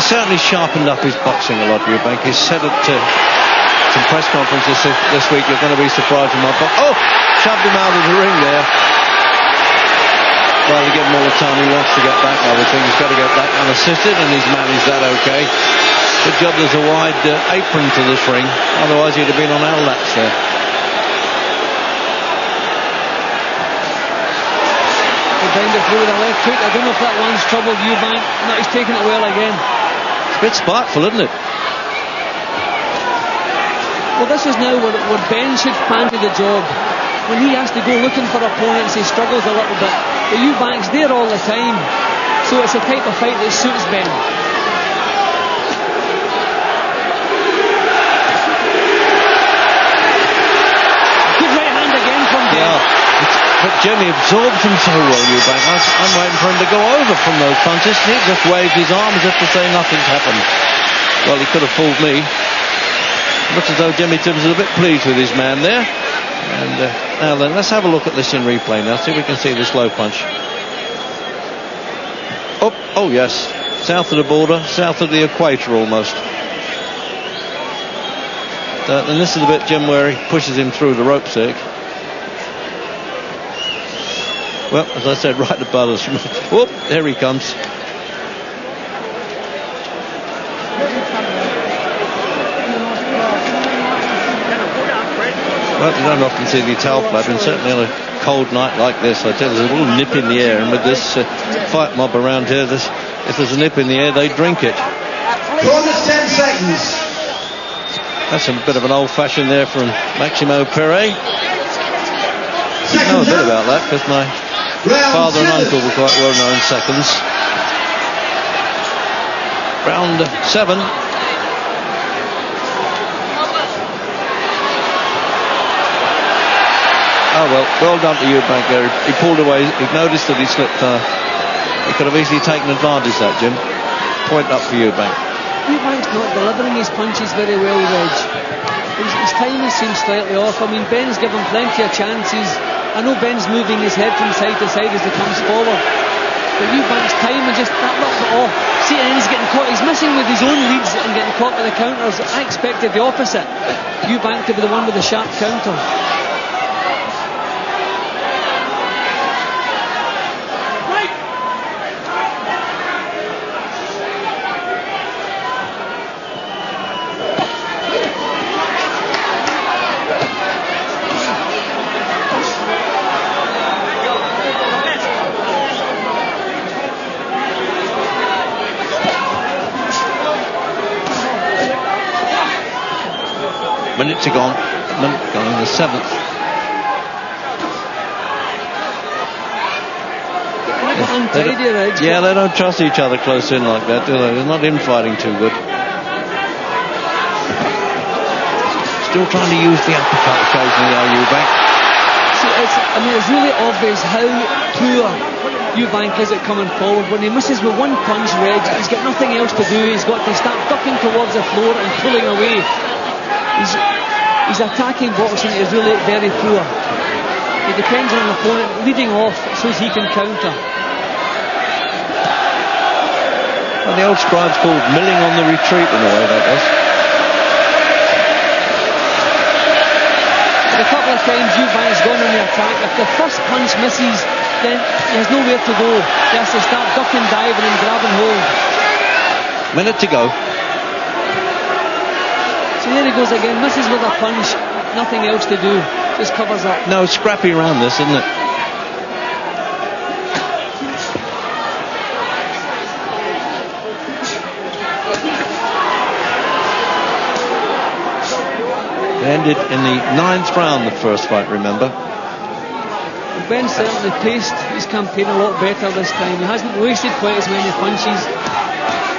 certainly sharpened up his boxing a lot, Eubank. He's said it to some press conferences this week, you're going to be surprised with my box. Oh, shoved him out of the ring there. Well, to give him all the time he wants to get back, I would think. He's got to get back unassisted, and he's managed that okay. Good job there's a wide apron to this ring, otherwise he'd have been on our laps there. Behind it through with a left hook. I don't know if that one's troubled Eubank. No, he's taking it well again. It's a bit spiteful, isn't it? Well, this is now where Ben should fancy the job. When he has to go looking for opponents, he struggles a little bit. But Eubank's there all the time. So it's a type of fight that suits Ben. Good right hand again from Ben. Yeah. But Jimmy absorbs him so well, Eubank. I'm waiting for him to go over from those punches. He just waved his arm as if to say nothing's happened. Well, he could have fooled me. Looks as though Jimmy Tibbs is a bit pleased with his man there. And now then, let's have a look at this in replay now. See if we can see this low punch. Oh yes. South of the border, south of the equator almost. And this is the bit, Jim, where he pushes him through the rope stick. Well, as I said, right above us. Whoop, there he comes. Well, you don't often see the towel flap, and certainly on a cold night like this, I tell you, there's a little nip in the air, and with this fight mob around here, if there's a nip in the air, they drink it. Bonus 10 seconds. That's a bit of an old-fashioned there from Maximo Perret. I know a bit about that, because my father and uncle were quite well-known seconds. Round 7. Oh well done to Eubank there. He pulled away. He noticed that he slipped. He could have easily taken advantage of that, Jim. Point up for Eubank. Eubank's not delivering his punches very well, Reg. His timing seems slightly off. I mean, Ben's given plenty of chances. I know Ben's moving his head from side to side as he comes forward. But Eubank's timing just that little bit off. See, and he's getting caught. He's missing with his own leads and getting caught with the counters. I expected the opposite. Eubank to be the one with the sharp counter. Minutes are gone. Minute gone in the 7th. Yeah, they don't trust each other close in like that, do they? They're not infighting too good. Still trying to use the uppercut occasionally, are Eubank? It's really obvious how poor Eubank is at coming forward. When he misses with one punch, Reg, he's got nothing else to do. He's got to start ducking towards the floor and pulling away. His attacking boxing is really very poor. He depends on an opponent leading off so he can counter. Well, the old scribes called milling on the retreat in a way, that was. A couple of times Eubank's gone on the attack. If the first punch misses, then he has nowhere to go. He has to start ducking, diving and grabbing hold. Minute to go. So there he goes again, misses with a punch, nothing else to do, just covers up. No, scrappy around this, isn't it? It ended in the 9th round, the first fight, remember? Ben certainly paced his campaign a lot better this time. He hasn't wasted quite as many punches,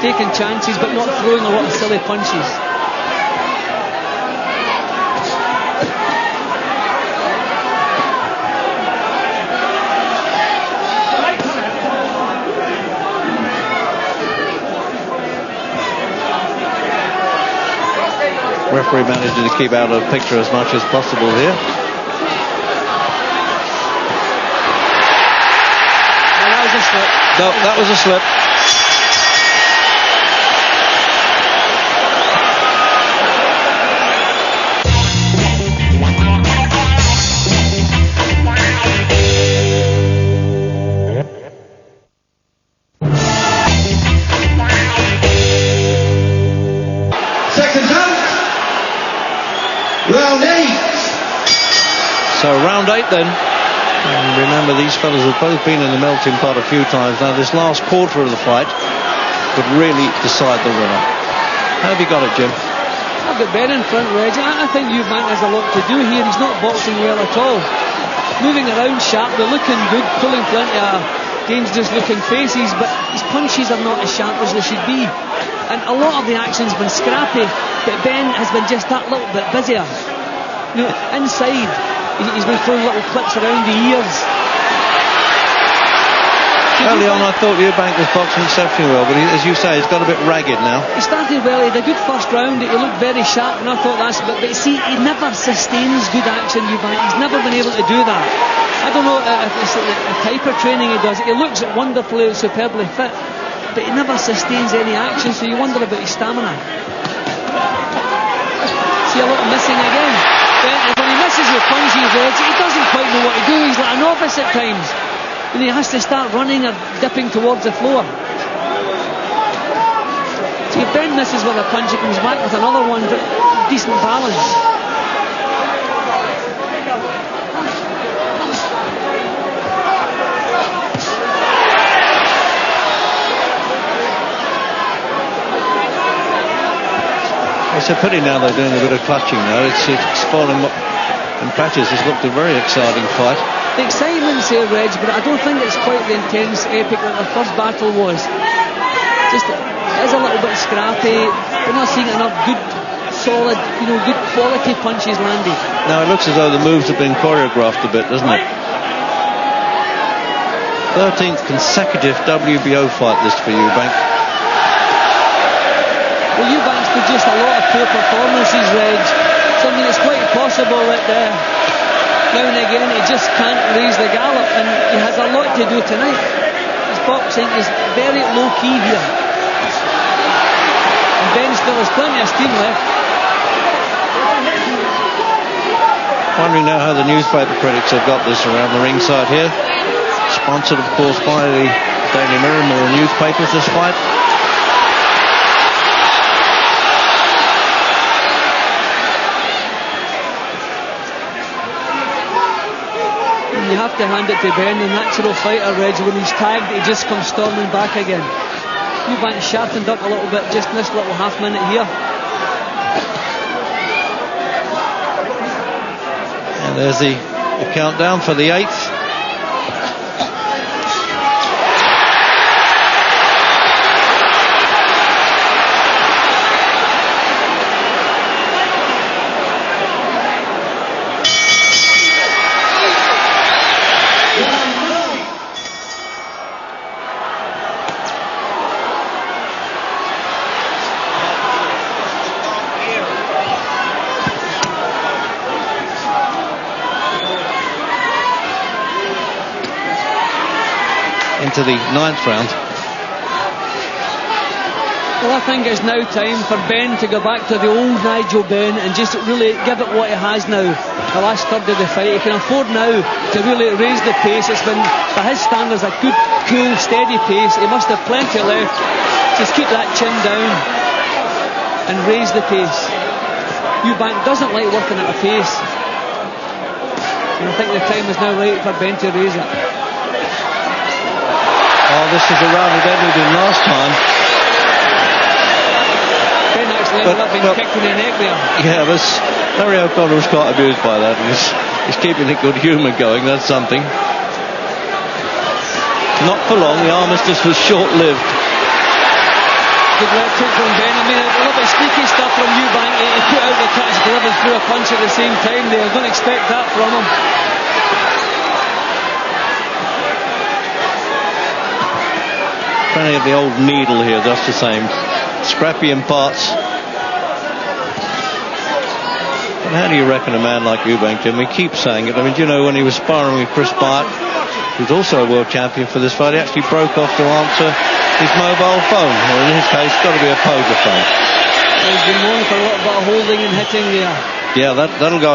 taking chances but not throwing a lot of silly punches. Referee managing to keep out of the picture as much as possible here. That was a slip. No, that was a slip. So round 8 then. And remember, these fellas have both been in the melting pot a few times. Now this last quarter of the fight could really decide the winner. How have you got it, Jim? I've got Ben in front, Reg. I think Eubank has a lot to do here. He's not boxing well at all. Moving around sharply, looking good, pulling plenty of dangerous looking faces, but his punches are not as sharp as they should be. And a lot of the action's been scrappy, but Ben has been just that little bit busier. You know, inside, he's been throwing little clips around the ears. Early on I thought Eubank was boxing exceptionally well, but as you say, he's got a bit ragged now. He started well, he had a good first round, he looked very sharp, and I thought that's... But see, he never sustains good action, Eubank. He's never been able to do that. I don't know if it's the type of training he does. He looks wonderfully, superbly fit, but he never sustains any action, so you wonder about his stamina. See a little missing again. When he misses with punches, he doesn't quite know what to do. He's like a novice at times. And he has to start running or dipping towards the floor. So if Ben misses with a punch, he comes back with another one, decent balance. It's a pity now they're doing a bit of clutching now. It's spoiling what in practice has looked a very exciting fight. The excitement's here, Reg, but I don't think it's quite the intense epic that the first battle was. Just, it is a little bit scrappy. We're not seeing enough good, solid, good quality punches landed. Now it looks as though the moves have been choreographed a bit, doesn't it? 13th consecutive WBO fight this for Eubank. Well, Eubank's produced a lot of poor performances, Reg. Something that's quite possible that now and again he just can't raise the gallop, and he has a lot to do tonight. His boxing is very low key here, and Ben still has plenty of steam left. Wondering now how the newspaper critics have got this around the ringside here. Sponsored of course by the Daily Mirror, more newspapers this fight. You have to hand it to Ben, the natural fighter, Reg. When he's tagged, he just comes storming back again. Eubank sharpened up a little bit just in this little half minute here. And there's the countdown for the 8th. Into the 9th round. Well, I think it's now time for Ben to go back to the old Nigel Benn and just really give it what he has now. The last third of the fight, he can afford now to really raise the pace. It's been, for his standards, a good, cool, steady pace. He must have plenty left. Just keep that chin down and raise the pace. Eubank doesn't like working at a pace, and I think the time is now right for Ben to raise it. Oh, this is a round that ended in last time. Ben actually ended up being kicked in the neck there. Yeah, Larry O'Connor was quite amused by that. He's keeping the good humour going, that's something. Not for long, the armistice was short-lived. Good work from Ben. I mean, a little bit sneaky stuff from Eubank. He put out the touch glove and threw a punch at the same time there. I don't expect that from him. Plenty of the old needle here, just the same. Scrappy in parts. But how do you reckon a man like Eubank, Jim? We keep saying it. I mean, do you know when he was sparring with Chris Bart, who's also a world champion for this fight, he actually broke off to answer his mobile phone, or in his case, got to be a poker phone. He's been known for a little bit of holding and hitting there. Yeah, that'll go